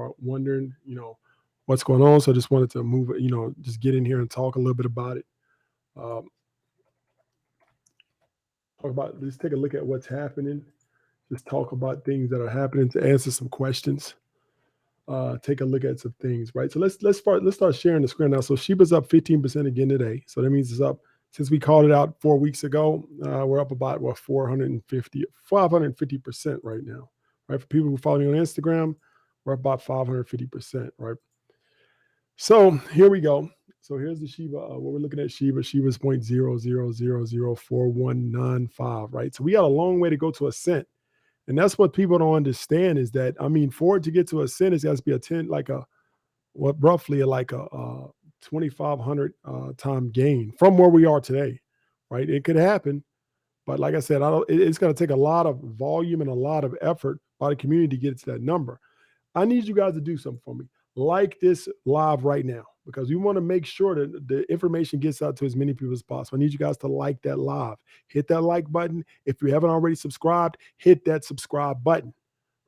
are wondering, what's going on. So I just wanted to move it, just get in here and talk a little bit about it. Let's take a look at what's happening. Just talk about things that are happening to answer some questions. Take a look at some things, right? So let's start sharing the screen now. So Shiba's up 15% again today. So that means it's up since we called it out 4 weeks ago. We're up about 550% right now, right? For people who follow me on Instagram, we're up about 550%, right? So here we go. So here's the Shiba. What we're looking at Shiba. Shiba's 0.00004195, right? So we got a long way to go to a cent. And that's what people don't understand is that, for it to get to a cent, it's got to be roughly like a 2,500 time gain from where we are today, right? It could happen, but like I said, it's going to take a lot of volume and a lot of effort by the community to get to that number. I need you guys to do something for me. Like this live right now, because we want to make sure that the information gets out to as many people as possible. I need you guys to like that live. Hit that like button. If you haven't already subscribed, hit that subscribe button.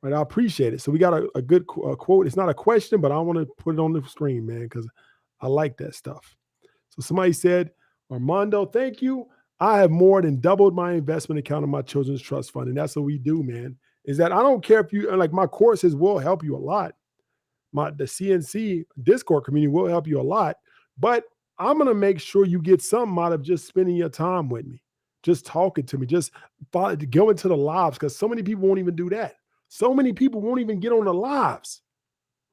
Right, I appreciate it. So we got a good quote. It's not a question, but I want to put it on the screen, man, because I like that stuff. So somebody said, Armando, thank you. I have more than doubled my investment account in my children's trust fund. And that's what we do, man, is that I don't care if you, like my courses will help you a lot. The CNC Discord community will help you a lot, but I'm going to make sure you get something out of just spending your time with me, just talking to me, just go into the lives, because so many people won't even do that. So many people won't even get on the lives,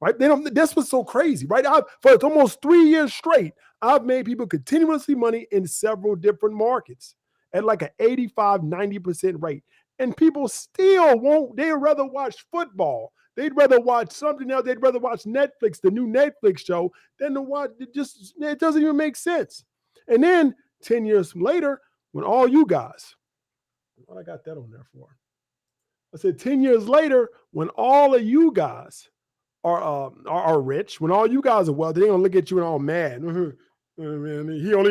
right? That's what's so crazy, right? For almost 3 years straight, I've made people continuously money in several different markets at like an 85, 90% rate. And people still won't, they'd rather watch football. They'd rather watch something else. They'd rather watch Netflix, the new Netflix show, than to watch. It doesn't even make sense. And then 10 years later, when all you guys, what I got that on there for? I said 10 years later, when all of you guys are rich, when all you guys are wealthy, they're gonna look at you and all mad. Man, he or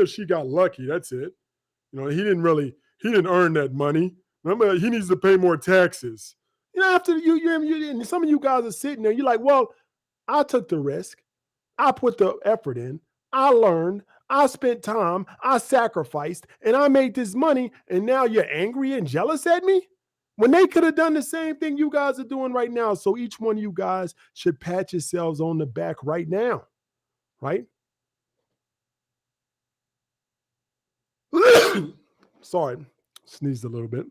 she got lucky. That's it. He didn't earn that money. Remember, he needs to pay more taxes. After you and some of you guys are sitting there, you're like, well, I took the risk. I put the effort in. I learned. I spent time. I sacrificed, and I made this money. And now you're angry and jealous at me when they could have done the same thing you guys are doing right now. So each one of you guys should pat yourselves on the back right now, right? Sorry, sneezed a little bit.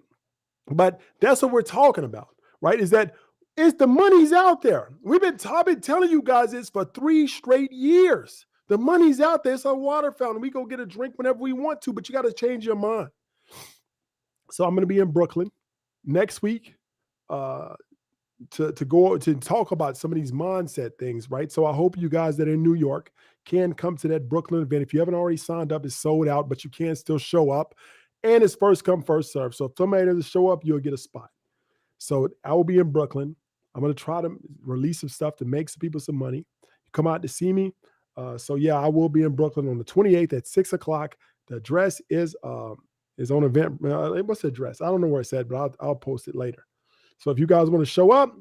But that's what we're talking about, right? Is that the money's out there. I've been telling you guys this for 3 straight years. The money's out there. It's a water fountain. We go get a drink whenever we want to, but you got to change your mind. So I'm going to be in Brooklyn next week to go to talk about some of these mindset things, right? So I hope you guys that are in New York can come to that Brooklyn event. If you haven't already signed up, it's sold out, but you can still show up. And it's first come, first serve. So if somebody doesn't show up, you'll get a spot. So I will be in Brooklyn. I'm going to try to release some stuff to make some people some money. Come out to see me. So yeah, I will be in Brooklyn on the 28th at 6 o'clock. The address is on event. What's the address? I don't know where it's at, but I'll post it later. So if you guys want to show up,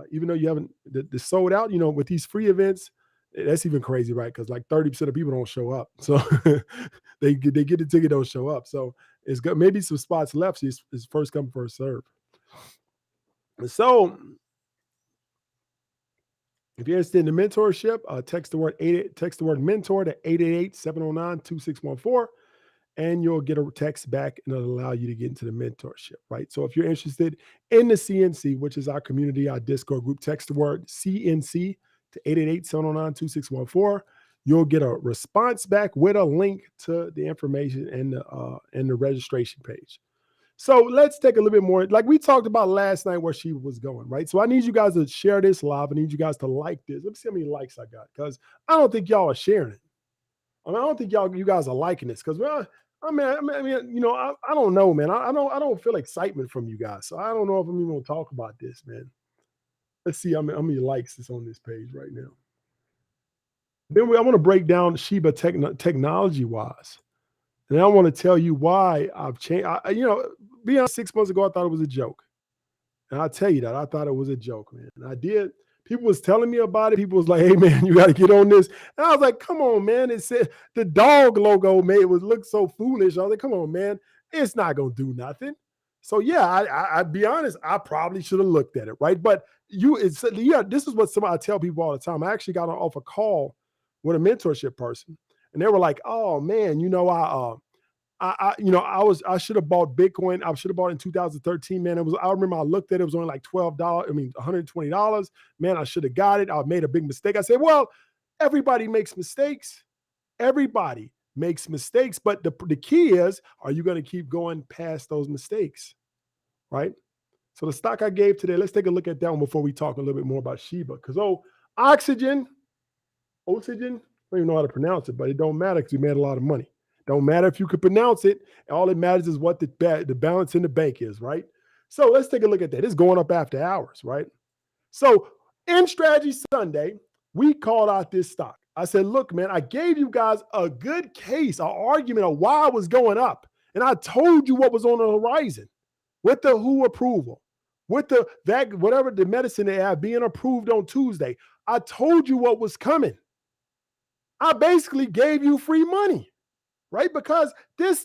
even though you haven't sold out, with these free events, that's even crazy, right? Because like 30% of people don't show up. So they get the ticket, don't show up. So it's got maybe some spots left. So it's first come, first serve. So if you're interested in the mentorship, text the word mentor to 888-709-2614, and you'll get a text back, and it'll allow you to get into the mentorship, right? So if you're interested in the CNC, which is our community, our Discord group, text the word CNC to 888-709-2614. You'll get a response back with a link to the information and the registration page. So let's take a little bit more, like we talked about last night where she was going, right? So I need you guys to share this live. I need you guys to like this. Let me see how many likes I got, because I don't think y'all are sharing it. I don't think you guys are liking this, because I don't know, man. I don't feel excitement from you guys. So I don't know if I'm even going to talk about this, man. Let's see how many likes is on this page right now. Then I want to break down Shiba technology-wise. And I want to tell you why I've changed. Be honest, 6 months ago, I thought it was a joke. And I'll tell you that. I thought it was a joke, man. And I did People was telling me about it. People was like, hey man, you got to get on this. And I was like, come on, man. It said the dog logo made was look so foolish. I was like, come on, man. It's not gonna do nothing. So yeah, I'd be honest, I probably should have looked at it, right? But this is what I tell people all the time. I actually got off a call with a mentorship person, and they were like, oh man, I should have bought Bitcoin. I should have bought it in 2013, man. I remember I looked at it, it was only like $12. I mean, $120. Man, I should have got it. I made a big mistake. I said, well, everybody makes mistakes. Everybody makes mistakes. But the key is, are you going to keep going past those mistakes? Right? So the stock I gave today, let's take a look at that one before we talk a little bit more about Shiba. Because oxygen, I don't even know how to pronounce it, but it don't matter because we made a lot of money. Don't matter if you could pronounce it. All it matters is what the balance in the bank is, right? So let's take a look at that. It's going up after hours, right? So in Strategy Sunday, we called out this stock. I said, look, man, I gave you guys a good case, an argument of why it was going up. And I told you what was on the horizon with the WHO approval, with whatever the medicine they have being approved on Tuesday. I told you what was coming. I basically gave you free money. Right? Because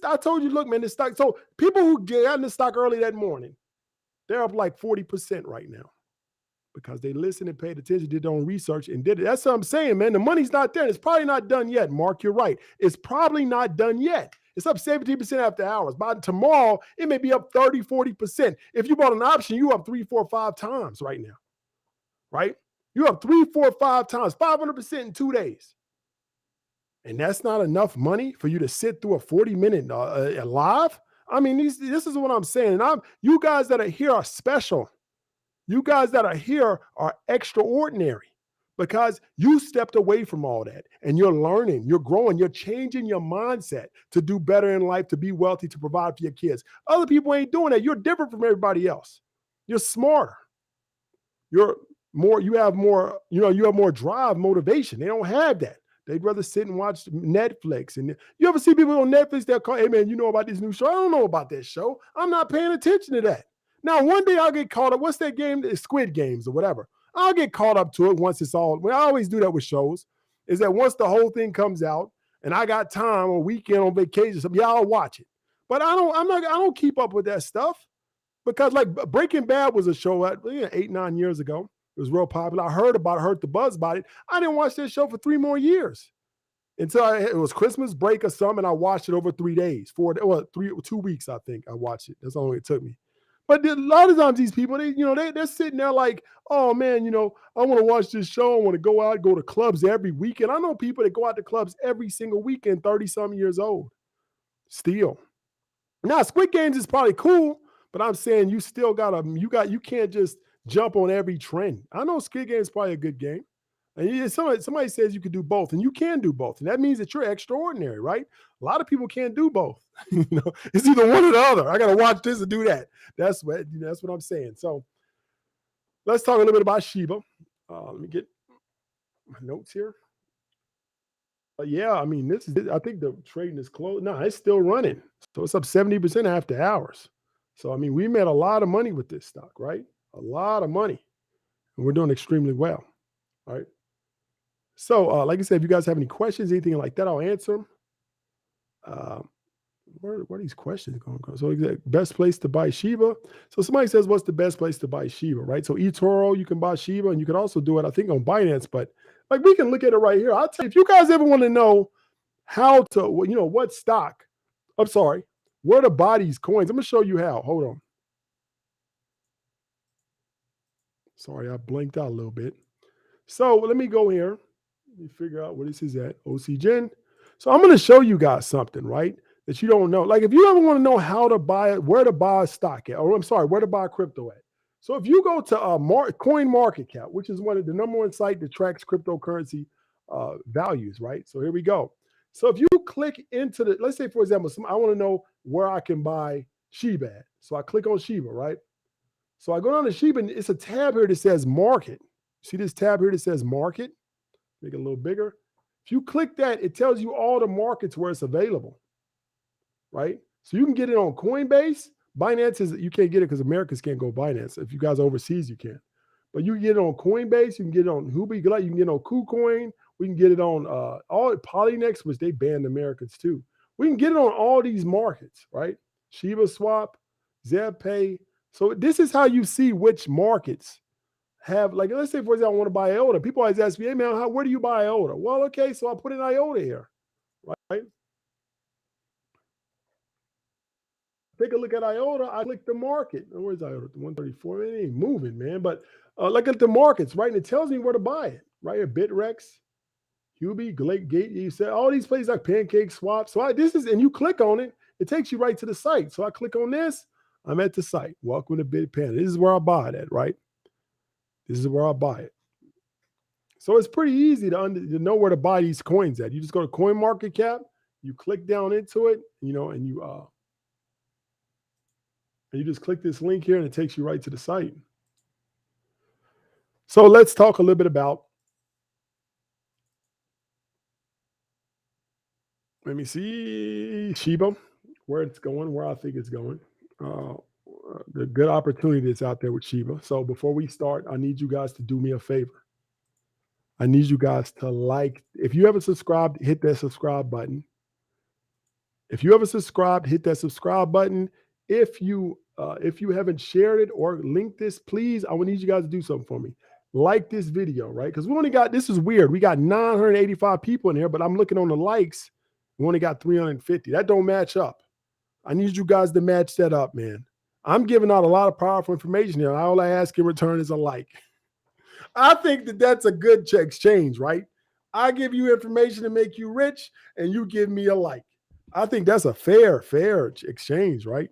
I told you, look, man, this stock. So people who got in the stock early that morning, they're up like 40% right now because they listened and paid attention, did their own research and did it. That's what I'm saying, man. The money's not there. It's probably not done yet. Mark, you're right. It's probably not done yet. It's up 17% after hours. By tomorrow, it may be up 30, 40%. If you bought an option, you up 3, 4, 5 times right now. Right? You up 3, 4, 5 times, 500% in 2 days. And that's not enough money for you to sit through a 40-minute live. I mean, this is what I'm saying. And you guys that are here are special. You guys that are here are extraordinary because you stepped away from all that and you're learning, you're growing, you're changing your mindset to do better in life, to be wealthy, to provide for your kids. Other people ain't doing that. You're different from everybody else. You're smarter. You have more drive, motivation. They don't have that. They'd rather sit and watch Netflix. And you ever see people on Netflix, they'll call, hey, man, you know about this new show? I don't know about that show. I'm not paying attention to that. Now, one day I'll get caught up. What's that game? It's Squid Games or whatever. I'll get caught up to it once it's all. I always do that with shows, is that once the whole thing comes out and I got time on weekend on vacation, something, yeah, I'll watch it. But I don't keep up with that stuff because like Breaking Bad was a show 8, 9 years ago. It was real popular. I heard the buzz about it. I didn't watch that show for 3 more years until it was Christmas break or something. And I watched it over 3 days, 2 weeks. I think I watched it. That's how long it took me. But a lot of times these people, they're sitting there like, oh man, I want to watch this show. I want to go out, go to clubs every weekend. I know people that go out to clubs every single weekend, 30-some years old. Still. Now, Squid Games is probably cool, but I'm saying you still you can't just jump on every trend. I know Squid Game is probably a good game. And somebody says you can do both, and you can do both. And that means that you're extraordinary, right? A lot of people can't do both. It's either one or the other. I got to watch this and do that. That's what I'm saying. So let's talk a little bit about Shiba. Let me get my notes here. Yeah, I mean, I think the trading is closed. No, it's still running. So it's up 70% after hours. So, I mean, we made a lot of money with this stock, right? A lot of money. And we're doing extremely well, right? So, like I said, if you guys have any questions, anything like that, I'll answer them. Where are these questions going to go? So, best place to buy Shiba. So, somebody says, what's the best place to buy Shiba, right? So, eToro, you can buy Shiba, and you can also do it, I think, on Binance. But, like, we can look at it right here. I'll tell you, if you guys ever want to know how to, what stock, where to buy these coins, I'm going to show you how. Hold on. Sorry, I blinked out a little bit. So, let me go here. Let me figure out where this is at. OCGen. So, I'm going to show you guys something, right, that you don't know. Like, if you ever want to know how to buy it, where to buy a stock at, or where to buy crypto at. So, if you go to Coin Market Cap, which is one of the number one site that tracks cryptocurrency values, right? So, here we go. So, if you click into let's say, for example, I want to know where I can buy Shiba at. So, I click on Shiba, right? So, I go down to Shiba, and it's a tab here that says Market. See this tab here that says Market? Make it a little bigger. If you click that, it tells you all the markets where it's available, right? So you can get it on Coinbase. Binance you can't get it because Americans can't go Binance. If you guys are overseas, you can. But you can get it on Coinbase, you can get it on Huobi, you can get it on KuCoin, we can get it on all Polynex, which they banned Americans too. We can get it on all these markets, right? ShibaSwap, ZebPay. So this is how you see which markets have, like, let's say, for example, I want to buy IOTA. People always ask me, hey man, where do you buy IOTA? Well, okay, so I put in IOTA here, right? Take a look at IOTA. I click the market. Where's IOTA? 134. It ain't moving, man. But look at the markets, right? And it tells me where to buy it, right? Here, Bitrex, Huobi, Gate. You said all these places like Pancake Swap. So and you click on it, it takes you right to the site. So I click on this. I'm at the site. Welcome to Bitpanda. This is where I buy it at, right? This is where I buy it. So it's pretty easy to know where to buy these coins at. You just go to CoinMarketCap, you click down into it, and you just click this link here and it takes you right to the site. So let's talk a little bit about, let me see, Shiba, where it's going, where I think it's going. The good opportunity that's out there with Shiba. So before we start, I need you guys to do me a favor. I need you guys to like. If you haven't subscribed, hit that subscribe button. If you haven't subscribed, hit that subscribe button. If you haven't shared it or linked this, please, I would need you guys to do something for me. Like this video, right? Because we only got, this is weird. We got 985 people in here, but I'm looking on the likes. We only got 350. That don't match up. I need you guys to match that up, man. I'm giving out a lot of powerful information here. All I ask in return is a like. I think that that's a good exchange, right? I give you information to make you rich, and you give me a like. I think that's a fair exchange, right?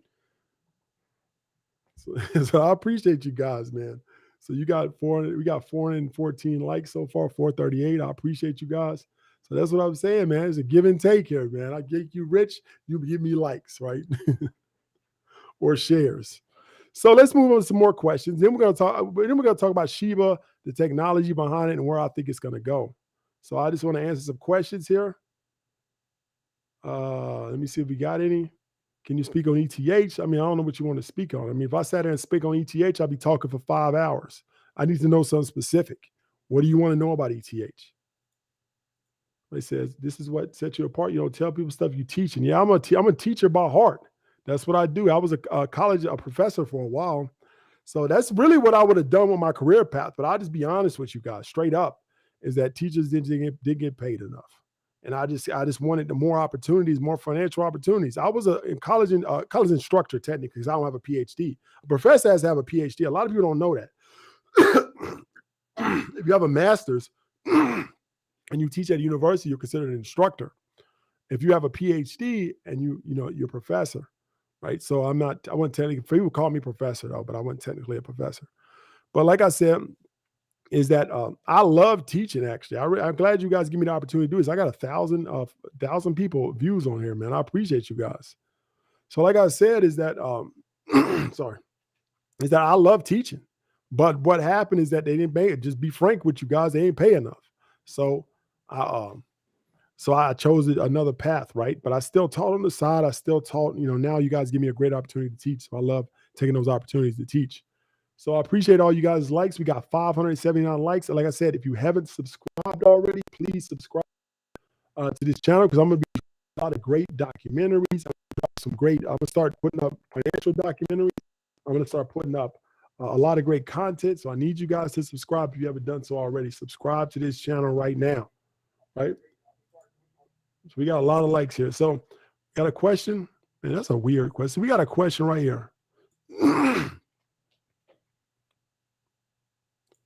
So I appreciate you guys, man. So we got 414 likes so far, 438. I appreciate you guys. So that's what I'm saying, man. It's a give and take here, man. I get you rich, you give me likes, right? Or shares. So let's move on to some more questions. Then we're going to talk about Shiba, the technology behind it, and where I think it's going to go. So I just want to answer some questions here. Let me see if we got any. Can you speak on ETH? I mean, I don't know what you want to speak on. I mean, if I sat there and speak on ETH, I'd be talking for 5 hours. I need to know something specific. What do you want to know about ETH? It says, this is what sets you apart. You don't tell people stuff you teach. And yeah, I'm a teacher by heart. That's what I do. I was a professor for a while. So that's really what I would have done with my career path. But I'll just be honest with you guys, straight up, is that teachers didn't get paid enough. And I just wanted the more opportunities, more financial opportunities. I was a college instructor, technically, because I don't have a PhD. A professor has to have a PhD. A lot of people don't know that. If you have a master's and you teach at a university, you're considered an instructor. If you have a PhD and you're a professor, right? So I wasn't technically, people call me professor though, but I wasn't technically a professor. But like I said, is that I love teaching, actually. I'm glad you guys give me the opportunity to do this. I got 1,000 people views on here, man. I appreciate you guys. So like I said, is that is that I love teaching. But what happened is that they didn't pay it. Just be frank with you guys, they didn't pay enough. So I chose another path, right? But I still taught on the side. I still taught, now you guys give me a great opportunity to teach. So I love taking those opportunities to teach. So I appreciate all you guys' likes. We got 579 likes. And like I said, if you haven't subscribed already, please subscribe to this channel, because I'm going to be a lot of great documentaries. I'm going to start putting up financial documentaries. I'm going to start putting up a lot of great content. So I need you guys to subscribe if you haven't done so already. Subscribe to this channel right now, right? So we got a lot of likes here. So got a question. Man, that's a weird question. We got a question right here.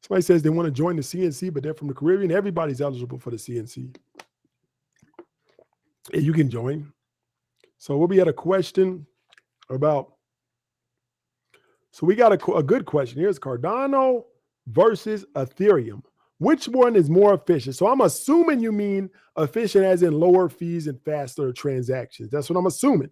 Somebody says they want to join the CNC, but they're from the Caribbean. Everybody's eligible for the CNC. And you can join. So we'll be at a question about, so we got a good question. Here's Cardano versus Ethereum. Which one is more efficient? So I'm assuming you mean efficient as in lower fees and faster transactions. That's what I'm assuming.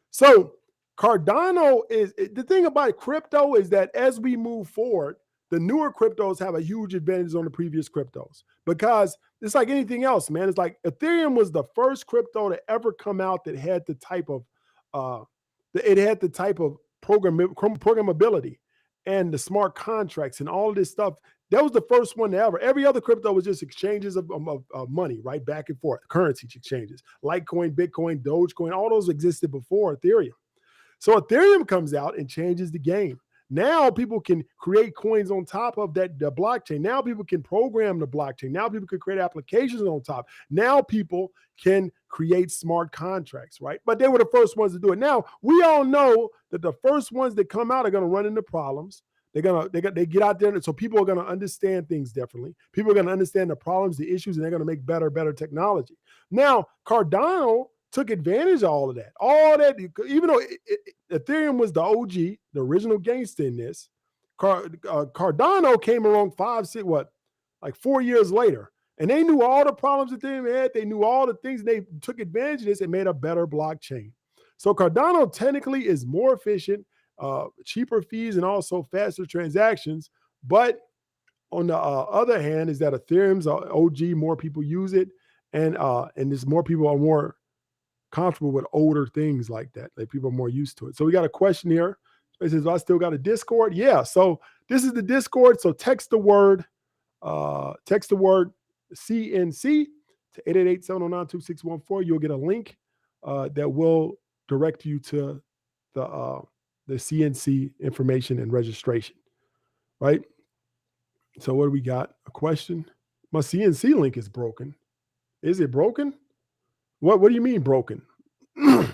So Cardano is, the thing about crypto is that as we move forward, the newer cryptos have a huge advantage on the previous cryptos, because it's like anything else, man. It's like Ethereum was the first crypto to ever come out that had the type of programmability. and the smart contracts and all of this stuff. That was the first one ever. Every other crypto was just exchanges of money, right? Back and forth, currency exchanges. Litecoin, Bitcoin, Dogecoin, all those existed before Ethereum. So Ethereum comes out and changes the game. Now people can create coins on top of the blockchain. Now people can program the blockchain. Now people can create applications on top. Now people can create smart contracts, right? But they were the first ones to do it. Now we all know that the first ones that come out are going to run into problems. They get out there, so people are going to understand things differently. People are going to understand the problems, the issues, and they're going to make better technology. Now Cardano took advantage of all of that. All that, even though Ethereum was the OG, the original gangster in this, Cardano came along 4 years later. And they knew all the problems Ethereum had. They knew all the things, and they took advantage of this and made a better blockchain. So Cardano technically is more efficient, cheaper fees, and also faster transactions. But on the other hand, is that Ethereum's OG, more people use it, and there's more people are more comfortable with older things like that. Like people are more used to it. So we got a question here. It says, I still got a Discord. Yeah. So this is the Discord. So text the word CNC to 888-709-2614. You'll get a link that will direct you to the CNC information and registration. Right. So what do we got? A question. My CNC link is broken. Is it broken? What do you mean broken? So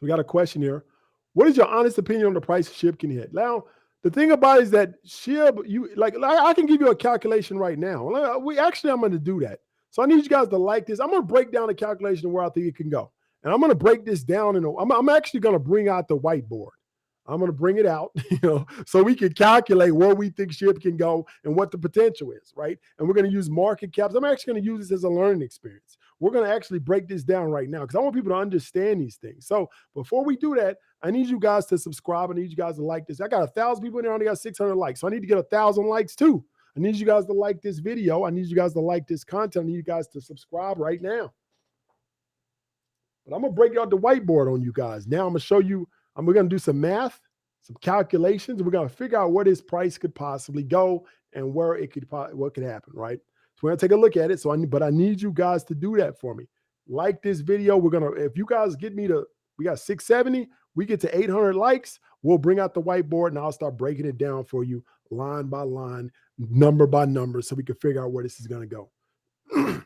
we got a question here. What is your honest opinion on the price SHIB can hit? Now, the thing about it is that SHIB, I can give you a calculation right now. I'm going to do that. So I need you guys to like this. I'm going to break down the calculation of where I think it can go. And I'm going to break this down. I'm actually going to bring out the whiteboard. I'm going to bring it out, so we can calculate where we think SHIB can go and what the potential is, right? And we're going to use market caps. I'm actually going to use this as a learning experience. We're going to actually break this down right now because I want people to understand these things. So before we do that, I need you guys to subscribe. I need you guys to like this. I got 1,000 people in there. I only got 600 likes. So I need to get 1,000 likes too. I need you guys to like this video. I need you guys to like this content. I need you guys to subscribe right now. But I'm going to break out the whiteboard on you guys. Now I'm going to show you. We're going to do some math, some calculations. We're going to figure out where this price could possibly go and what could happen, right? So we're going to take a look at it. But I need you guys to do that for me. Like this video. If you guys get me we got 670, we get to 800 likes, we'll bring out the whiteboard and I'll start breaking it down for you line by line, number by number, so we can figure out where this is going to go.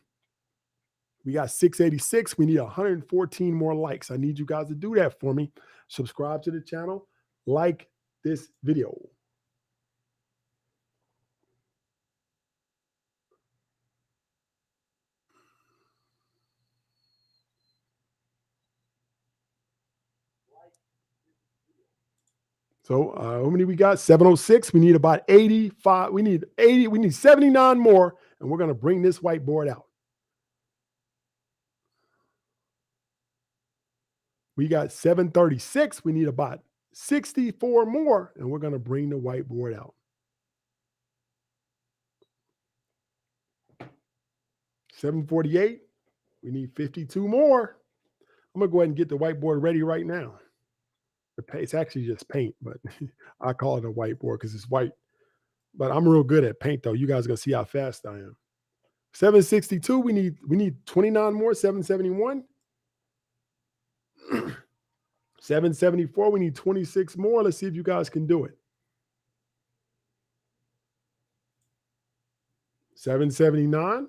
We got 686. We need 114 more likes. I need you guys to do that for me. Subscribe to the channel. Like this video. So how many we got? 706. We need about 85. We need 80. We need 79 more. And we're going to bring this whiteboard out. We got 736. We need about 64 more, and we're going to bring the whiteboard out. 748. We need 52 more. I'm going to go ahead and get the whiteboard ready right now. It's actually just paint, but I call it a whiteboard because it's white. But I'm real good at paint, though. You guys are going to see how fast I am. 762. We need 29 more. 771. 774, we need 26 more. Let's see if you guys can do it. 779,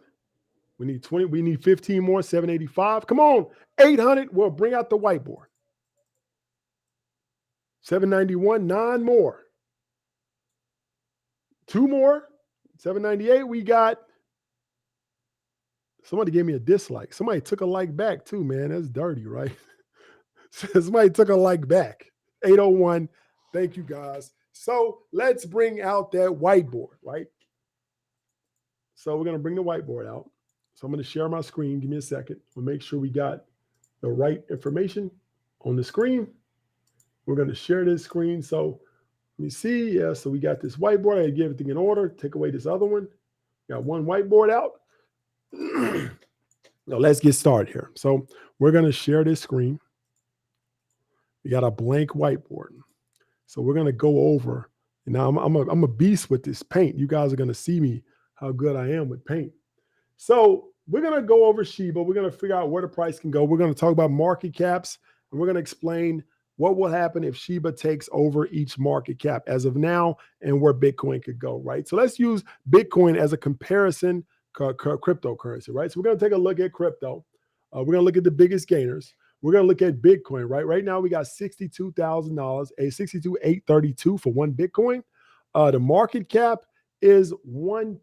we need 20, we need 15 more. 785, come on. 800, we'll bring out the whiteboard. 791, 9 more. 2 more. 798, we got, somebody gave me a dislike. Somebody took a like back too, man. That's dirty, right? Somebody took a like back. 801. Thank you, guys. So let's bring out that whiteboard, right? So we're going to bring the whiteboard out. So I'm going to share my screen. Give me a second. We'll make sure we got the right information on the screen. We're going to share this screen. So let me see. Yeah, so we got this whiteboard. I get everything in order. Take away this other one. Got one whiteboard out. Now let's get started here. So we're going to share this screen. We got a blank whiteboard. So we're going to go over. And now I'm a beast with this paint. You guys are going to see me how good I am with paint. So we're going to go over Shiba. We're going to figure out where the price can go. We're going to talk about market caps, and we're going to explain what will happen if Shiba takes over each market cap as of now and where Bitcoin could go, right? So let's use Bitcoin as a comparison cryptocurrency, right? So we're going to take a look at crypto. We're going to look at the biggest gainers. We're going to look at Bitcoin, right? Right now we got $62,000, a 62,832 for one Bitcoin. The market cap is is it 1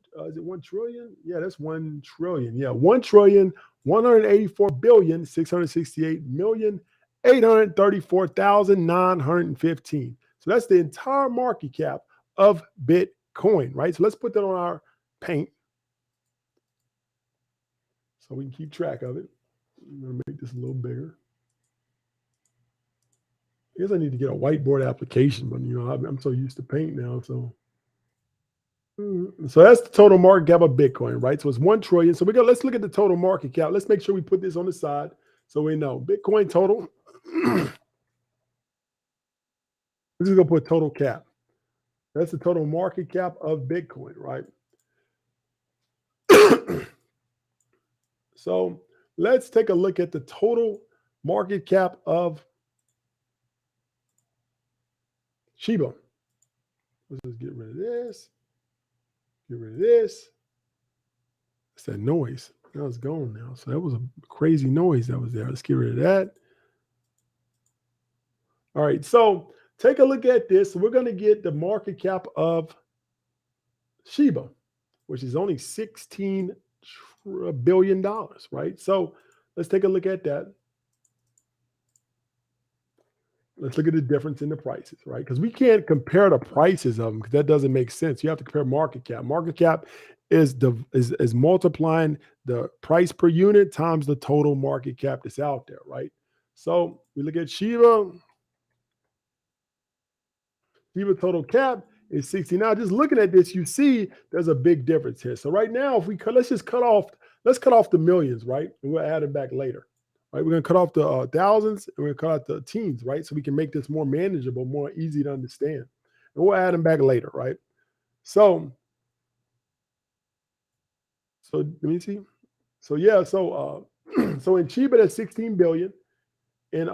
trillion? Yeah, that's 1 trillion. Yeah, 1,184,668,834,915. So that's the entire market cap of Bitcoin, right? So let's put that on our paint so we can keep track of it. I'm going to make this a little bigger. I guess I need to get a whiteboard application, but you know, I'm so used to paint now. So that's the total market cap of Bitcoin, right? So it's 1 trillion. So let's look at the total market cap. Let's make sure we put this on the side so we know. Bitcoin total. We're just gonna put total cap. That's the total market cap of Bitcoin, right? So let's take a look at the total market cap of Shiba. Let's just get rid of this. Get rid of this. It's that noise. Now it's gone now. So that was a crazy noise that was there. Let's get rid of that. All right. So take a look at this. We're going to get the market cap of Shiba, which is only $16 billion, right? So let's take a look at that. Let's look at the difference in the prices, right? Because we can't compare the prices of them because that doesn't make sense. You have to compare market cap. Market cap is multiplying the price per unit times the total market cap that's out there, right? So we look at Shiba. Shiba total cap is 60. Now, just looking at this, you see there's a big difference here. So right now, if we let's cut off the millions, right? And we'll add them back later. Right, we're going to cut off the thousands and we're going to cut out the teens, right? So we can make this more manageable, more easy to understand. And we'll add them back later, right? So let me see. So yeah, so in Shiba that's 16 billion, and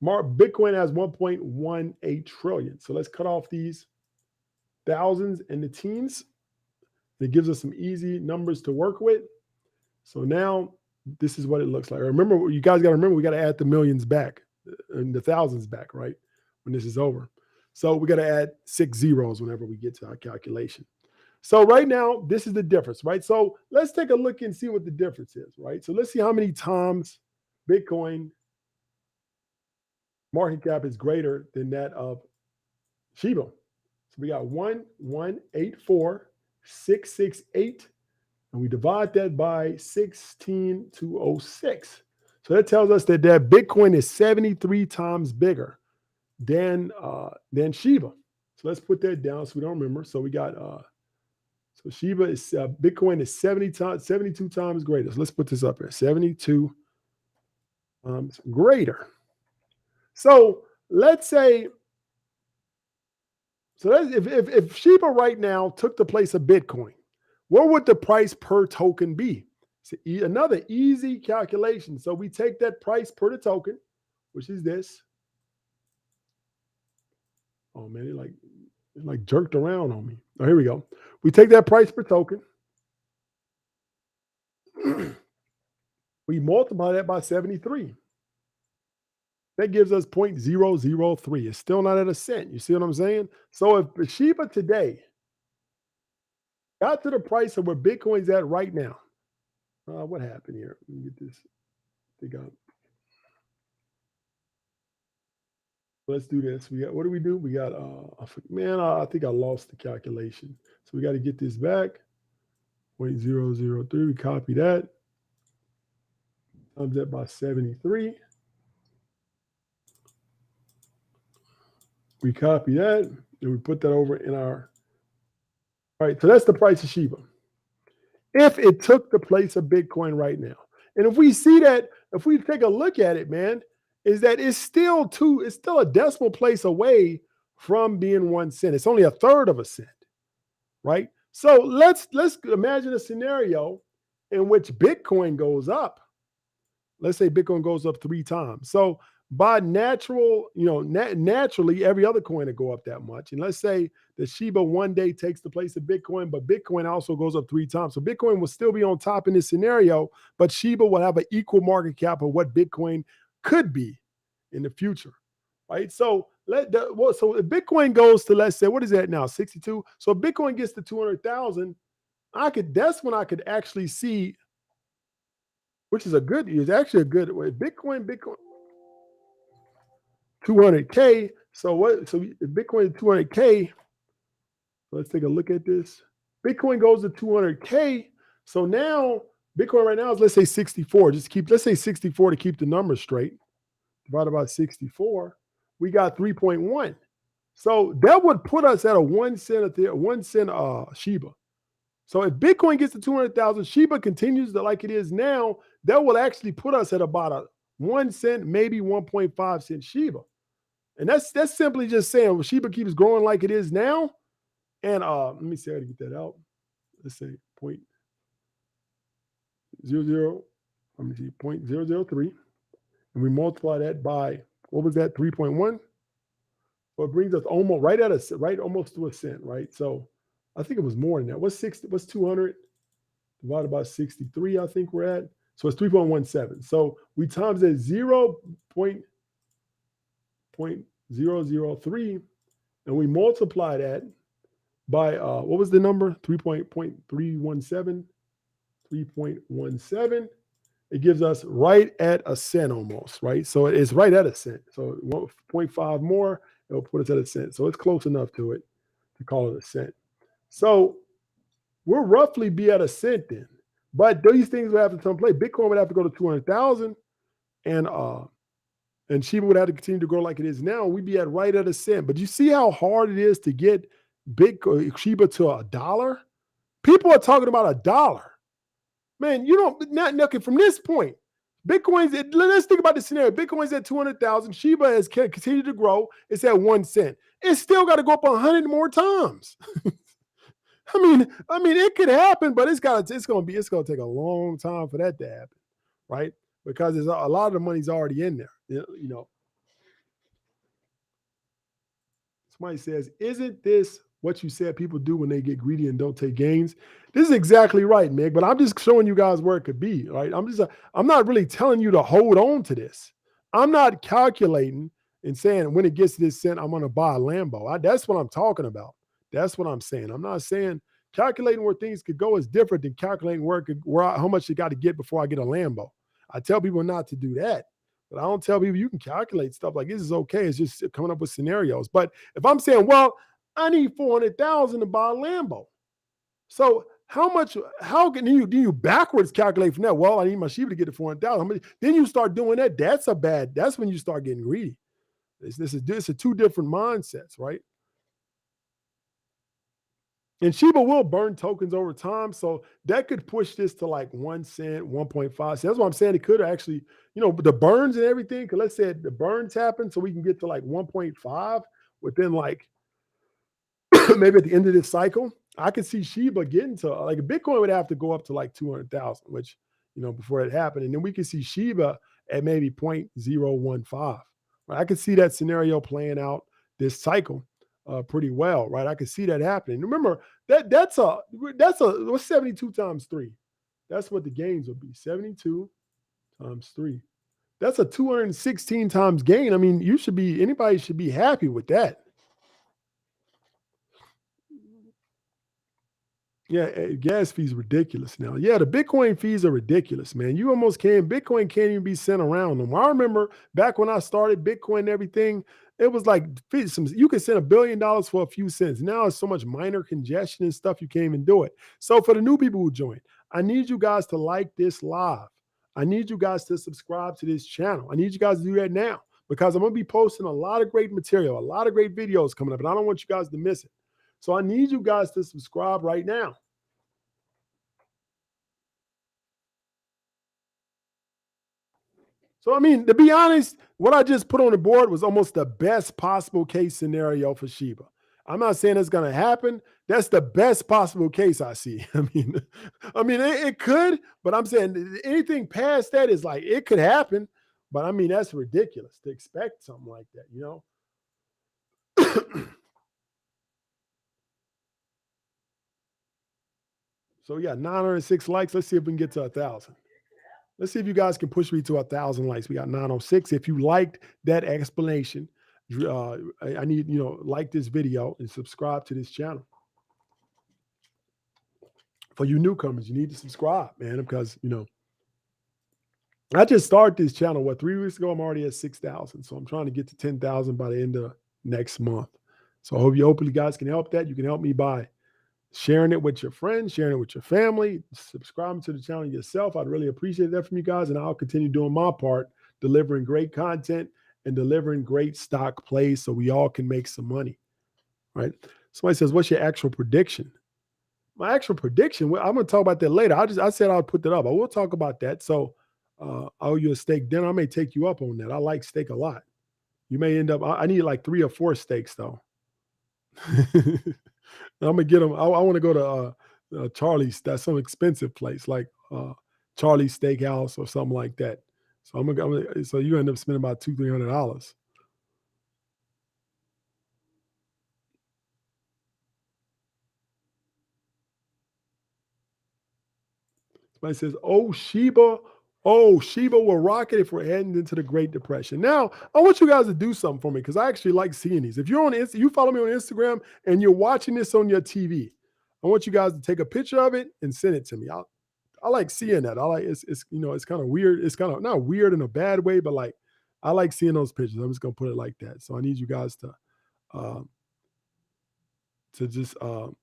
Bitcoin has 1.18 trillion. So let's cut off these thousands and the teens. It gives us some easy numbers to work with. So now this is what it looks like. Remember, you guys got to remember, we got to add the millions back and the thousands back, right? When this is over. So we got to add 6 zeros whenever we get to our calculation. So right now, this is the difference, right? So let's take a look and see what the difference is, right? So let's see how many times Bitcoin market cap is greater than that of Shiba. So we got 1,184,668. And we divide that by 16,206. So that tells us that Bitcoin is 73 times bigger than Shiba. So let's put that down so we don't remember. So we got so Shiba is Bitcoin is 72 times greater. So let's put this up here. 72 times greater. So let's say if Shiba right now took the place of Bitcoin, what would the price per token be? It's another easy calculation. So we take that price per the token, which is this. Oh man, it like jerked around on me. Oh, here we go. We take that price per token. We multiply that by 73. That gives us 0.003. It's still not at a cent. You see what I'm saying? So if Shiba today got to the price of where Bitcoin's at right now. What happened here? Let me get this thing up. Let's do this. We got, what do? We got, I think I lost the calculation. So we got to get this back. 0.003. We copy that. Times that by 73. We copy that and we put that over in our. All right, so that's the price of Shiba. If it took the place of Bitcoin right now. And if we see that, if we take a look at it, man, is that it's still a decimal place away from being 1 cent. It's only a third of a cent, right? So let's imagine a scenario in which Bitcoin goes up. Let's say Bitcoin goes up 3 times. So by natural, naturally, every other coin will go up that much. And let's say the Shiba one day takes the place of Bitcoin, but Bitcoin also goes up 3 times. So Bitcoin will still be on top in this scenario, but Shiba will have an equal market cap of what Bitcoin could be in the future, right? So so if Bitcoin goes to, let's say, what is that now, 62? So if Bitcoin gets to 200,000, that's when I could actually see, which is it's actually a good way. Bitcoin 200K. So what? So if Bitcoin 200K, let's take a look at this. Bitcoin goes to 200K. So now Bitcoin right now is, let's say, 64. Let's say 64 to keep the numbers straight. Divided by 64, we got 3.1. So that would put us at a 1 cent Shiba. So if Bitcoin gets to 200,000, Shiba continues like it is now, that will actually put us at about a 1 cent, maybe 1.5 cent Shiba. And that's simply just saying, well, Shiba keeps growing like it is now. And let me see how to get that out. Let's say 0.00, let me see, 0.003. And we multiply that by, what was that, 3.1? So it brings us almost to a cent, right? So I think it was more than that. What's 200 divided by 63, I think we're at? So it's 3.17. So we times that 0.003, and we multiply that by, what was the number? 3.317. 3.17. It gives us right at a cent almost, right? So it's right at a cent. So 0.5 more, it'll put us at a cent. So it's close enough to it to call it a cent. So we'll roughly be at a cent then. But these things would have to come play. Bitcoin would have to go to 200,000, and Shiba would have to continue to grow like it is now. We'd be at right at a cent. But you see how hard it is to get Shiba to $1? People are talking about $1. Man, not looking from this point. Let's think about the scenario. Bitcoin's at 200,000. Shiba has continued to grow. It's at 1 cent. It's still got to go up 100 more times. I mean, it could happen, but it's going to take a long time for that to happen, right? Because there's a lot of the money's already in there. Somebody says, isn't this what you said people do when they get greedy and don't take gains? This is exactly right, Meg, but I'm just showing you guys where it could be, right? I'm not really telling you to hold on to this. I'm not calculating and saying when it gets to this cent, I'm going to buy a Lambo. That's what I'm talking about. That's what I'm saying. I'm not saying calculating where things could go is different than calculating how much you got to get before I get a Lambo. I tell people not to do that. But I don't tell people you can calculate stuff like this is okay. It's just coming up with scenarios. But if I'm saying, well, I need 400,000 to buy a Lambo. So how can you backwards calculate from that? Well, I need my Shiba to get to 400,000. Then you start doing that. That's when you start getting greedy. This is two different mindsets, right? And Shiba will burn tokens over time. So that could push this to like 1 cent, 1.5 cents. That's what I'm saying. It could actually, the burns and everything. Because let's say the burns happen so we can get to like 1.5 within like maybe at the end of this cycle. I could see Shiba getting to like Bitcoin would have to go up to like 200,000, which, before it happened. And then we could see Shiba at maybe 0.015. Right? I could see that scenario playing out this cycle pretty well, right? I could see that happening. Remember that's what's 72 times 3? That's what the gains would be. 72 times 3. That's a 216 times gain. I mean, anybody should be happy with that. Yeah, gas fees ridiculous now. Yeah, the Bitcoin fees are ridiculous, man. Bitcoin can't even be sent around them. I remember back when I started Bitcoin and everything, it was like you could send $1 billion for a few cents. Now it's so much minor congestion and stuff, you can't even do it. So for the new people who join, I need you guys to like this live. I need you guys to subscribe to this channel. I need you guys to do that now because I'm going to be posting a lot of great material, a lot of great videos coming up, and I don't want you guys to miss it. So I need you guys to subscribe right now. So, I mean, to be honest, what I just put on the board was almost the best possible case scenario for Shiba. I'm not saying it's going to happen. That's the best possible case I see. It could, but I'm saying anything past that is like it could happen. But I mean, that's ridiculous to expect something like that, you know? So yeah, 906 likes. Let's see if we can get to 1,000. Let's see if you guys can push me to 1,000 likes. We got 906. If you liked that explanation, I need, like this video and subscribe to this channel. For you newcomers, you need to subscribe, man, because, I just started this channel, 3 weeks ago? I'm already at 6,000. So I'm trying to get to 10,000 by the end of next month. So I hope you guys can help that. You can help me by sharing it with your friends, sharing it with your family, subscribing to the channel yourself. I'd really appreciate that from you guys. And I'll continue doing my part, delivering great content and delivering great stock plays so we all can make some money, right? Somebody says, what's your actual prediction? My actual prediction, well, I'm going to talk about that later. I said I'll put that up. I will talk about that. So I owe you a steak dinner. I may take you up on that. I like steak a lot. You may end up, I need like 3 or 4 steaks though. I'm gonna get them. I want to go to Charlie's. That's some expensive place like Charlie's Steakhouse or something like that. So so you end up spending about $200-300. Somebody says, oh, Shiba will rocket if we're heading into the Great Depression. Now, I want you guys to do something for me because I actually like seeing these. If you're on you follow me on Instagram and you're watching this on your TV, I want you guys to take a picture of it and send it to me. I like seeing that. I like it's it's kind of weird. It's kind of not weird in a bad way, but like I like seeing those pictures. I'm just gonna put it like that. So I need you guys um, to just so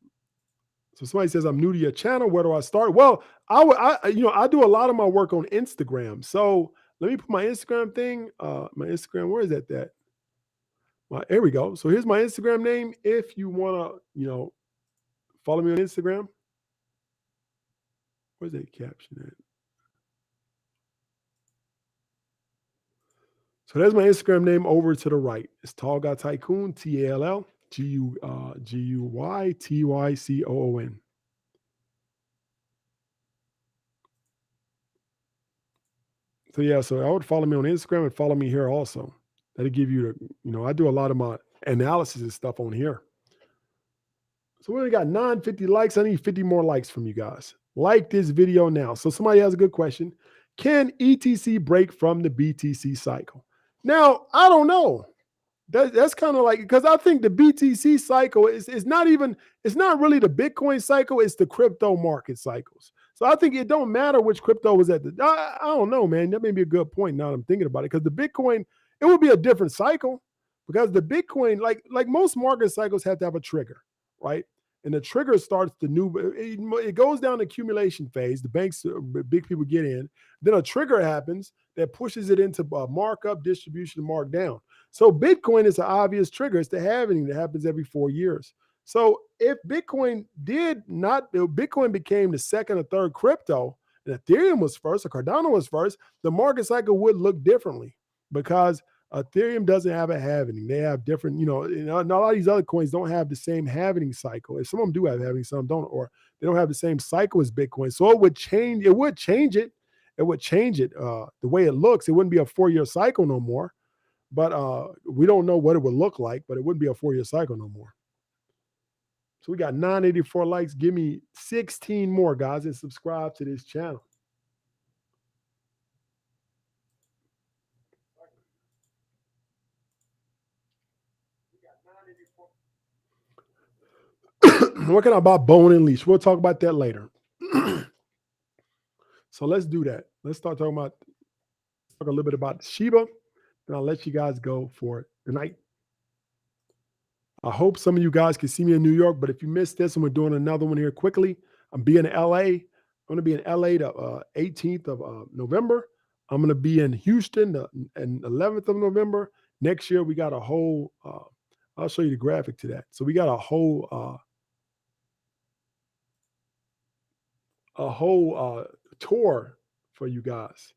somebody says I'm new to your channel. Where do I start? Well, I do a lot of my work on Instagram. So let me put my Instagram thing. My Instagram, where is that? Here we go. So here's my Instagram name. If you wanna, follow me on Instagram. Where's that caption at? So there's my Instagram name over to the right. It's Tall Guy Tycoon, TallGuyTycoon. So yeah, so I would follow me on Instagram and follow me here also. That'll give you I do a lot of my analysis and stuff on here. So we only got 950 likes. I need 50 more likes from you guys. Like this video now. So somebody has a good question. Can ETC break from the BTC cycle? Now, I don't know. That's kind of like, because I think the BTC cycle is not even, it's not really the Bitcoin cycle, it's the crypto market cycles. So I think it don't matter which crypto was at I don't know, man. That may be a good point now that I'm thinking about it, because the Bitcoin, it would be a different cycle, because the Bitcoin, like most market cycles have to have a trigger, right? And the trigger starts the new, it goes down the accumulation phase. The banks, big people get in. Then a trigger happens that pushes it into markup, distribution, markdown. So Bitcoin is an obvious trigger. It's the halving that happens every 4 years. So if Bitcoin Bitcoin became the second or third crypto, and Ethereum was first or Cardano was first, the market cycle would look differently, because Ethereum doesn't have a halving. They have different, and a lot of these other coins don't have the same halving cycle. If some of them do have halving, some don't, or they don't have the same cycle as Bitcoin. So it would change it. It would change it the way it looks. It wouldn't be a 4-year cycle no more. But we don't know what it would look like, but it wouldn't be a 4-year cycle no more. So we got 984 likes. Give me 16 more, guys, and subscribe to this channel. What can I buy? Bone and leash. We'll talk about that later. So let's do that. Let's talk a little bit about Shiba, and I'll let you guys go for tonight. I hope some of you guys can see me in New York, but if you missed this, and we're doing another one here quickly, I'm being in LA. I'm going to be in LA the 18th of November. I'm going to be in Houston the 11th of November. Next year, we got a whole, I'll show you the graphic to that. So we got a whole tour for you guys.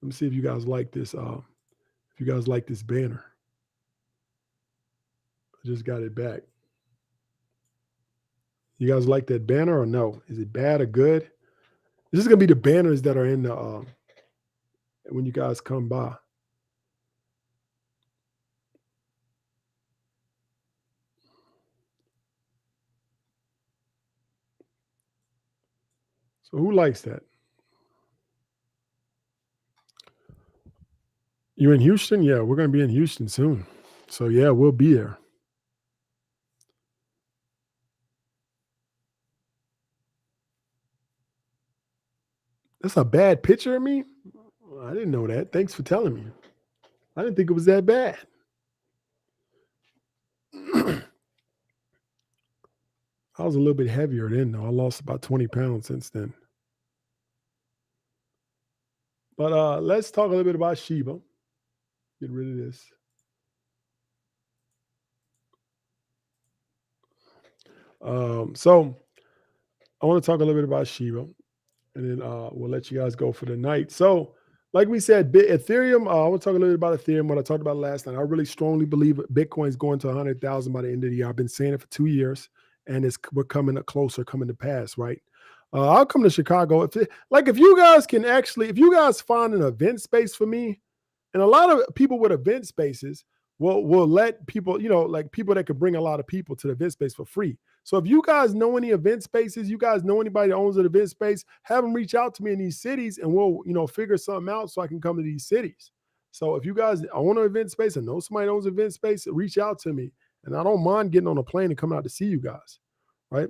Let me see if you guys like this. If you guys like this banner, I just got it back. You guys like that banner or no? Is it bad or good? This is gonna be the banners that are in the when you guys come by. So who likes that? You in Houston? Yeah, we're gonna be in Houston soon. So yeah, we'll be there. That's a bad picture of me? I didn't know that. Thanks for telling me. I didn't think it was that bad. I was a little bit heavier then, though. I lost about 20 pounds since then. But let's talk a little bit about Shiba. Get rid of this. So I want to talk a little bit about Shiba, and then we'll let you guys go for the night. So, like we said, Ethereum. I want to talk a little bit about Ethereum. What I talked about last night. I really strongly believe Bitcoin is going to 100,000 by the end of the year. I've been saying it for 2 years, and we're coming closer, coming to pass. Right. I'll come to Chicago if you guys can actually, if you guys find an event space for me, and a lot of people with event spaces will let people, like people that could bring a lot of people to the event space for free. So if you guys know any event spaces, you guys know anybody that owns an event space, have them reach out to me in these cities, and we'll, figure something out so I can come to these cities. So if you guys own an event space and know somebody that owns an event space, reach out to me. And I don't mind getting on a plane and coming out to see you guys. Right.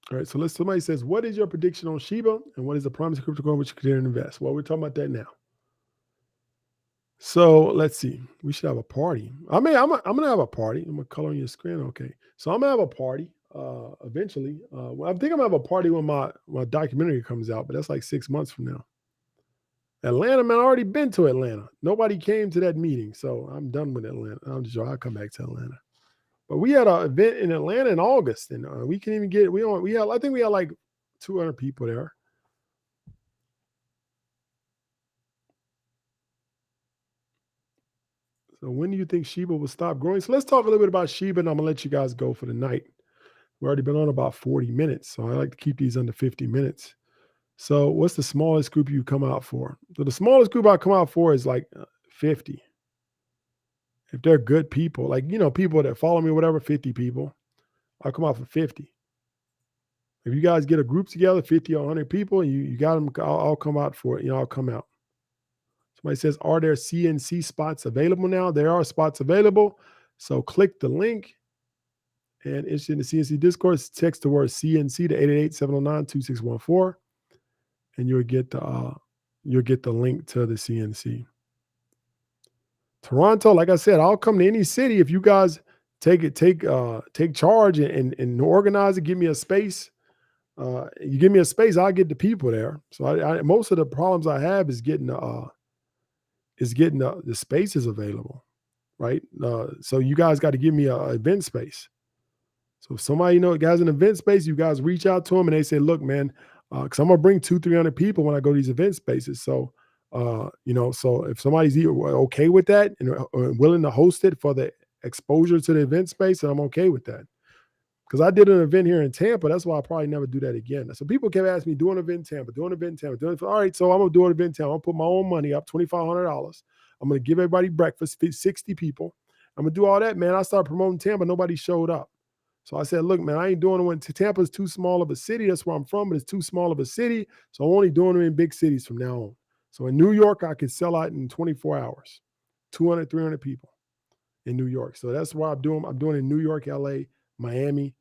All right. So somebody says, what is your prediction on Shiba and what is the promising cryptocurrency which you can invest? Well, we're talking about that now. So let's see. We should have a party. I'm gonna have a party. I'm gonna color on your screen. Okay. So I'm gonna have a party eventually. Well, I think I'm gonna have a party when my documentary comes out, but that's like 6 months from now. Atlanta, man, I already been to Atlanta. Nobody came to that meeting, so I'm done with Atlanta. I'm just sure I'll come back to Atlanta. But we had an event in Atlanta in August, and we can even get I think we had like 200 people there. So when do you think Shiba will stop growing? So let's talk a little bit about Shiba, and I'm gonna let you guys go for the night. We've already been on about 40 minutes, so I like to keep these under 50 minutes. So what's the smallest group you come out for? So the smallest group I come out for is like 50. If they're good people, like, people that follow me, whatever, 50 people, I'll come out for 50. If you guys get a group together, 50 or 100 people, and you got them, I'll come out for it. I'll come out. Somebody says, are there CNC spots available now? There are spots available. So click the link. And it's in the CNC Discord. Text the word CNC to 888-709-2614, and you'll get the link to the CNC. Toronto, like I said, I'll come to any city if you guys take charge and organize it. Give me a space. You give me a space, I'll get the people there. So most of the problems I have is getting the spaces available, right? So you guys got to give me an event space. So if somebody guys in event space, you guys reach out to them and they say, look, man, because I'm gonna bring 200-300 people when I go to these event spaces. So so if somebody's okay with that and willing to host it for the exposure to the event space, then I'm okay with that. Because I did an event here in Tampa. That's why I'll probably never do that again. So people kept asking me, do an event in Tampa, do an event in Tampa. All right, so I'm going to do an event in Tampa. I'm going to put my own money up, $2,500. I'm going to give everybody breakfast, 60 people. I'm going to do all that, man. I started promoting Tampa. Nobody showed up. So I said, look, man, I ain't doing it when Tampa's too small of a city. That's where I'm from, but it's too small of a city. So I'm only doing it in big cities from now on. So in New York, I can sell out in 24 hours, 200, 300 people in New York. So that's why I'm doing it in New York, LA, Miami,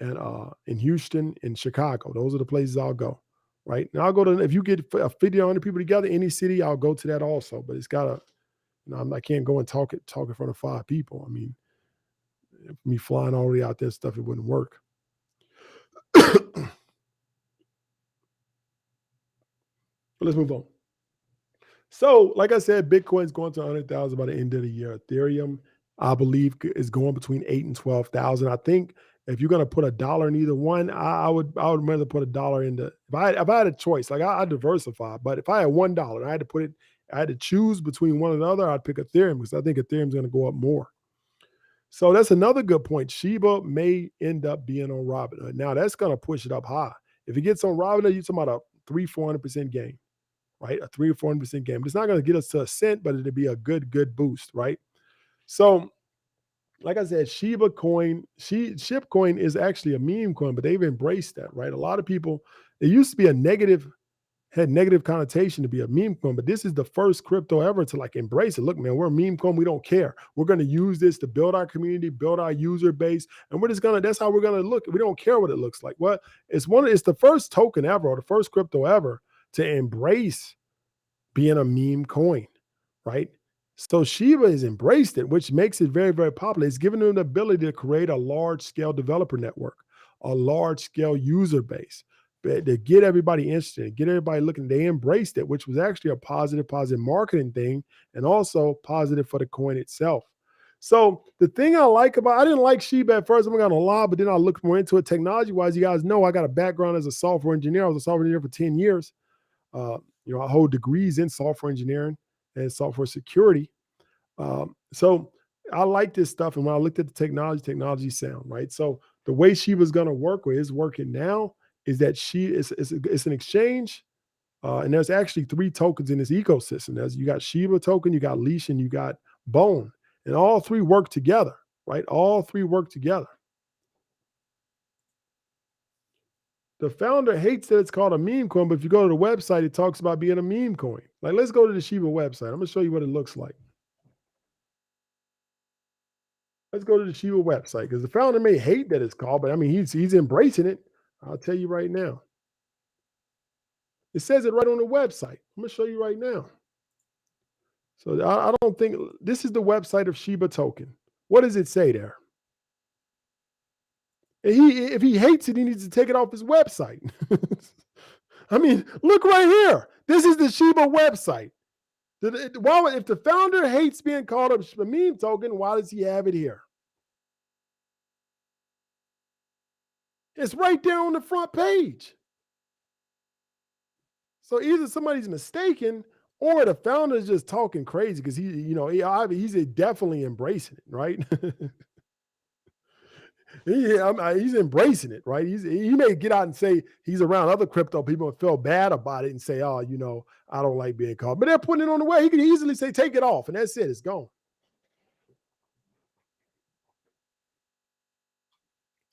and in Houston and Chicago. Those are the places I'll go, right? Now I'll go to, if you get 50 or 100 people together, any city, I'll go to that also. But it's got to, I can't go and talk in front of 5 people. I mean, me flying all the way out there stuff, it wouldn't work. Let's move on. So, like I said, Bitcoin's going to 100,000 by the end of the year. Ethereum, I believe, is going between 8 and 12,000. I think If you're gonna put a dollar in either one, I would rather put a dollar in the if I had a choice, like I diversify, but if I had $1 and I had to choose between one or the other, I'd pick Ethereum because I think Ethereum's gonna go up more. So that's another good point. Shiba may end up being on Robinhood. Now that's gonna push it up high. If it gets on Robinhood, you're talking about a 300-400% gain, right? A 300-400% gain. But it's not gonna get us to a cent, but it'll be a good boost, right? So like I said, Shiba coin, SHIB coin is actually a meme coin, but they've embraced that, right? A lot of people, it used to be had negative connotation to be a meme coin, but this is the first crypto ever to like embrace it. Look, man, we're a meme coin. We don't care. We're going to use this to build our community, build our user base, and that's how we're going to look. We don't care what it looks like. Well, it's the first token ever, or the first crypto ever to embrace being a meme coin, right? So Shiba has embraced it, which makes it very popular. It's given them the ability to create a large scale developer network, a large scale user base, but to get everybody interested, get everybody looking. They embraced it, which was actually a positive marketing thing, and also positive for the coin itself. So the thing I didn't like Shiba at first, I'm not gonna lie, but then I looked more into it technology wise. You guys know I got a background as a software engineer. I was a software engineer for 10 years. Uh, I hold degrees in software engineering and software security. So I like this stuff. And when I looked at the technology sound, right? So the way Shiba's going to work, or is working now, is that it's an exchange. And there's actually 3 tokens in this ecosystem. You got Shiba token, you got Leash, and you got Bone. And all 3 work together, right? All 3 work together. The founder hates that it's called a meme coin, but if you go to the website, it talks about being a meme coin. Like, let's go to the Shiba website. I'm going to show you what it looks like. Let's go to the Shiba website because the founder may hate that it's called, but I mean, he's embracing it. I'll tell you right now. It says it right on the website. I'm going to show you right now. So I don't think this is the website of Shiba Token. What does it say there? If he hates it, he needs to take it off his website. I mean, look right here. This is the Shiba website. If the founder hates being called a meme token, why does he have it here? It's right there on the front page. So either somebody's mistaken or the founder is just talking crazy because he's definitely embracing it, right? He's embracing it, right? He may get out and say he's around other crypto people and feel bad about it and say, oh, I don't like being called. But they're putting it on the way. He can easily say, take it off, and that's it. It's gone.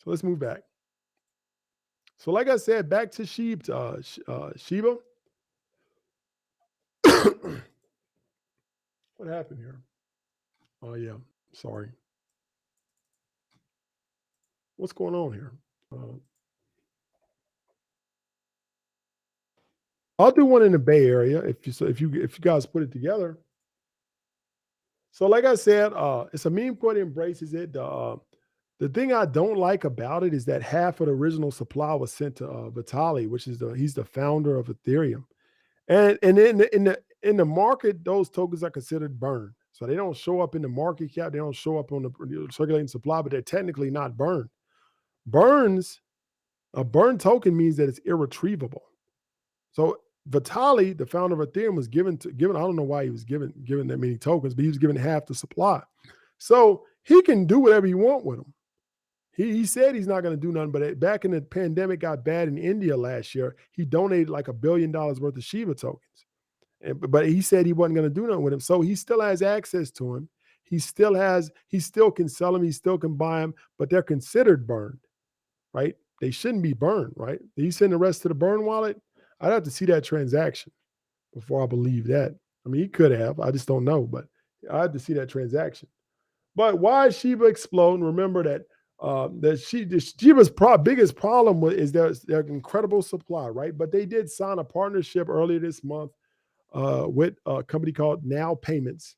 So let's move back. So like I said, back to Shiba. What happened here? Oh, yeah. Sorry. What's going on here? I'll do one in the Bay Area if you guys put it together. So like I said, it's a meme coin that embraces it. The thing I don't like about it is that half of the original supply was sent to Vitalik, which is he's the founder of Ethereum. And in the market, those tokens are considered burned. So they don't show up in the market cap. They don't show up on the circulating supply, but they're technically not burned. A burn token means that it's irretrievable. So Vitalik, the founder of Ethereum, was given. I don't know why he was given that many tokens, but he was given half the supply. So he can do whatever you want with them. He said he's not going to do nothing, but back in the pandemic got bad in India last year, he donated like $1 billion worth of Shiba tokens. But he said he wasn't going to do nothing with him. So he still has access to him. He still can sell them. He still can buy them, but they're considered burned, right? They shouldn't be burned, right? Did he send the rest to the burn wallet? I'd have to see that transaction before I believe that. I mean, he could have. I just don't know, but I had to see that transaction. But why is Shiba exploding? Remember that Shiba's biggest problem is their incredible supply, right? But they did sign a partnership earlier this month with a company called Now Payments.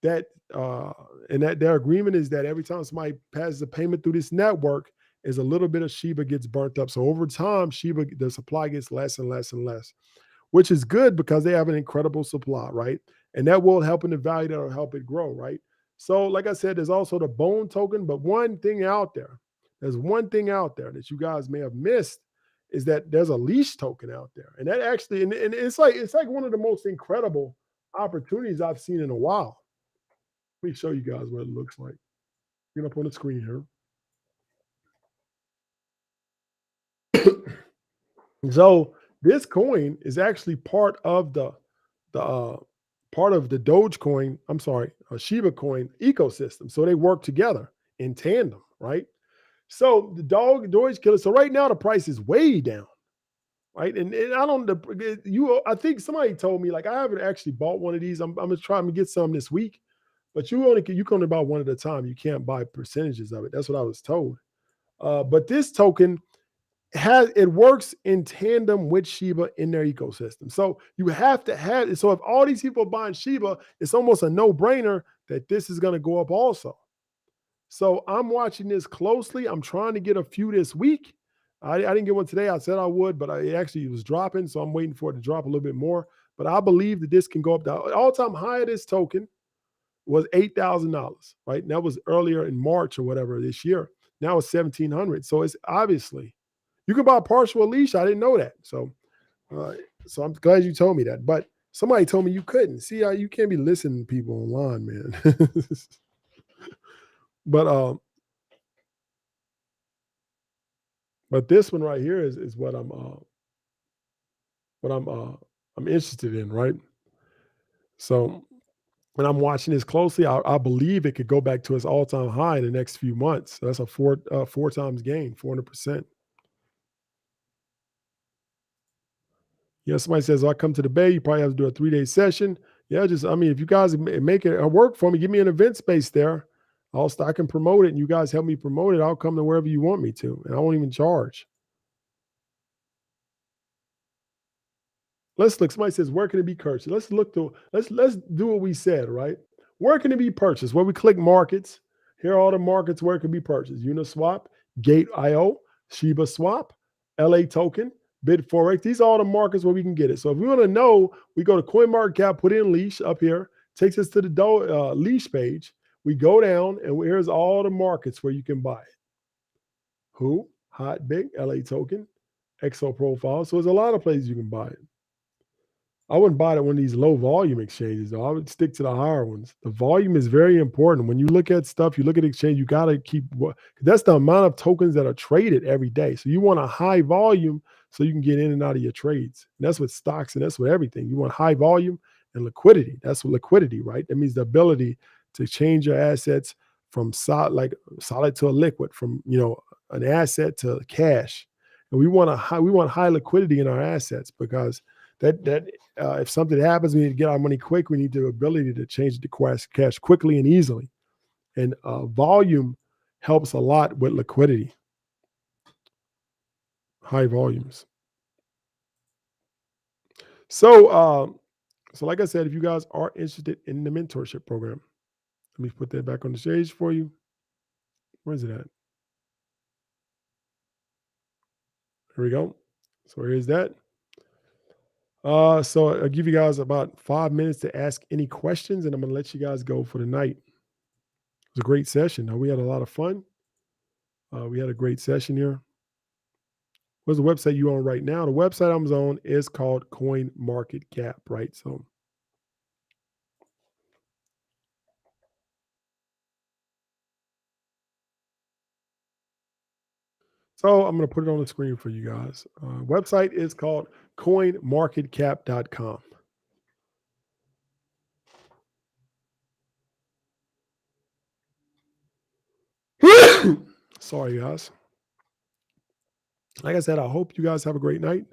That their agreement is that every time somebody passes a payment through this network, is a little bit of Shiba gets burnt up. So over time, the supply gets less and less and less, which is good because they have an incredible supply, right? And that will help in the value, that'll help it grow, right? So like I said, there's also the Bone token, but one thing out there, there's one thing out there that you guys may have missed is that there's a leash token out there. And that actually, and it's like one of the most incredible opportunities I've seen in a while. Let me show you guys what it looks like. Get up on the screen here. So this coin is actually the part of the Dogecoin. I'm sorry, Shiba coin ecosystem. So they work together in tandem, right? So the Doge killer. So right now the price is way down, right? And I don't I think somebody told me, like, I haven't actually bought one of these. I'm gonna try to get some this week, but you can only buy one at a time. You can't buy percentages of it. That's what I was told. But this token it works in tandem with Shiba in their ecosystem. So you have to have it. So if all these people are buying Shiba, it's almost a no-brainer that this is going to go up also. So I'm watching this closely. I'm trying to get a few this week. I didn't get one today. I said I would, but it actually was dropping. So I'm waiting for it to drop a little bit more. But I believe that this can go up. The all-time high of this token was $8,000, right? And that was earlier in March or whatever this year. Now it's 1,700. So it's obviously, you can buy a partial leash. I didn't know that. Uh, so I'm glad you told me that. But somebody told me you couldn't. See how you can't be listening to people online, man. but but this one right here is what I'm interested in, right? So when I'm watching this closely, I believe it could go back to its all-time high in the next few months. So that's a four times gain, 400%. Yeah, somebody says, I come to the Bay, you probably have to do a 3-day session. Yeah, I mean, if you guys make it work for me, give me an event space there. I can promote it, and you guys help me promote it. I'll come to wherever you want me to, and I won't even charge. Let's look. Somebody says, where can it be purchased? Let's do what we said, right? Where can it be purchased? Where we click markets. Here are all the markets where it can be purchased. Uniswap, Gate.io, ShibaSwap, LA Token, BitForex. These are all the markets where we can get it. So if we want to know, we go to CoinMarketCap, put in leash up here, takes us to the leash page. We go down, and here's all the markets where you can buy it. Who? Hot Big, LA Token, XO Profile. So there's a lot of places you can buy it. I wouldn't buy it at one of these low volume exchanges, though. I would stick to the higher ones. The volume is very important. When you look at stuff, you look at exchange, you got to that's the amount of tokens that are traded every day. So you want a high volume so you can get in and out of your trades. And that's with stocks and that's with everything. You want high volume and liquidity. That's what liquidity, right? That means the ability to change your assets from solid to a liquid, from an asset to cash. And we want high liquidity in our assets, because that if something happens, we need to get our money quick. We need the ability to change it to cash quickly and easily. And volume helps a lot with liquidity, high volumes. So like I said, if you guys are interested in the mentorship program, let me put that back on the stage for you. Where's it at? Here we go. So here's that. So I'll give you guys about 5 minutes to ask any questions, and I'm going to let you guys go for the night. It was a great session. We had a lot of fun. We had a great session here. What's the website you on right now? The website I'm on is called Coin Market Cap, right? So I'm going to put it on the screen for you guys. Website is called coinmarketcap.com. Sorry, guys. Like I said, I hope you guys have a great night.